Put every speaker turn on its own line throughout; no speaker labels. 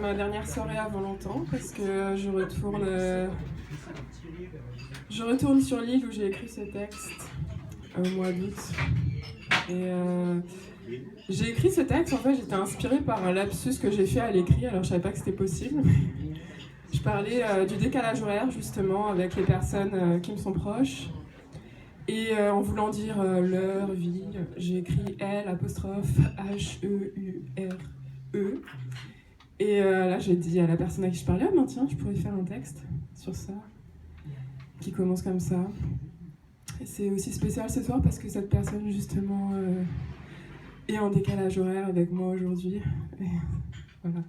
ma dernière soirée avant longtemps parce que je retourne sur l'île où j'ai écrit ce texte au mois d'août. Et j'ai écrit ce texte, en fait, j'étais inspirée par un lapsus que j'ai fait à l'écrit, alors je savais pas que c'était possible. Je parlais du décalage horaire, justement, avec les personnes qui me sont proches. Et en voulant dire leur vie, j'ai écrit L apostrophe H-E-U-R-E. Et là, j'ai dit à la personne à qui je parlais, ah ben tiens, je pourrais faire un texte sur ça, qui commence comme ça. Et c'est aussi spécial ce soir parce que cette personne, justement, est en décalage horaire avec moi aujourd'hui. Et voilà.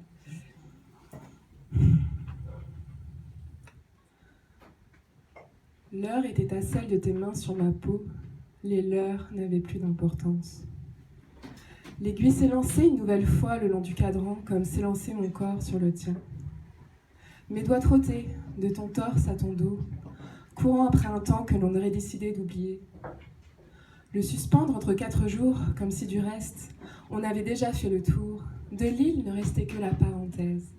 L'heure était à celle de tes mains sur ma peau. Les leurs n'avaient plus d'importance. L'aiguille s'est lancée une nouvelle fois le long du cadran, comme s'est lancé mon corps sur le tien. Mes doigts trottaient de ton torse à ton dos, courant après un temps que l'on aurait décidé d'oublier. Le suspendre entre 4 jours, comme si du reste, on avait déjà fait le tour. De l'île ne restait que la parenthèse.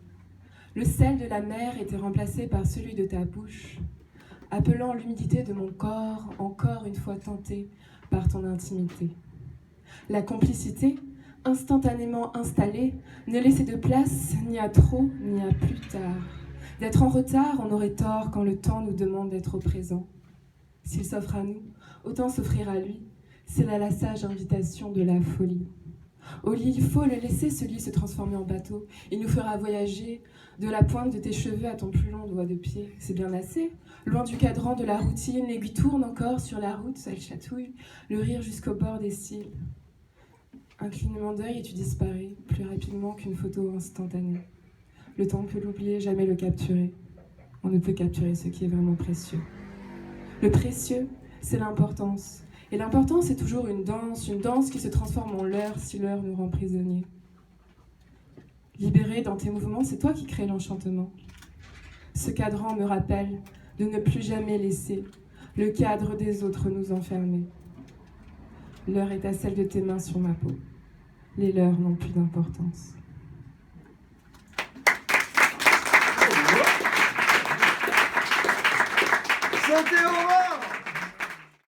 Le sel de la mer était remplacé par celui de ta bouche, appelant l'humidité de mon corps, encore une fois tenté par ton intimité. La complicité, instantanément installée, ne laissait de place ni à trop ni à plus tard. D'être en retard, on aurait tort quand le temps nous demande d'être au présent. S'il s'offre à nous, autant s'offrir à lui. C'est là la sage invitation de la folie. Au lit, il faut le laisser, ce lit se transformer en bateau. Il nous fera voyager de la pointe de tes cheveux à ton plus long doigt de pied. C'est bien assez. Loin du cadran de la routine, l'aiguille tourne encore sur la route, elle chatouille, le rire jusqu'au bord des cils. Un clignement d'œil et tu disparais, plus rapidement qu'une photo instantanée. Le temps peut l'oublier, jamais le capturer. On ne peut capturer ce qui est vraiment précieux. Le précieux, c'est l'importance. Et l'importance, c'est toujours une danse qui se transforme en leurre si l'heure nous rend prisonniers. Libéré dans tes mouvements, c'est toi qui crée l'enchantement. Ce cadran me rappelle de ne plus jamais laisser le cadre des autres nous enfermer. L'heure est à celle de tes mains sur ma peau. Les leurs n'ont plus d'importance.
Santé Aura!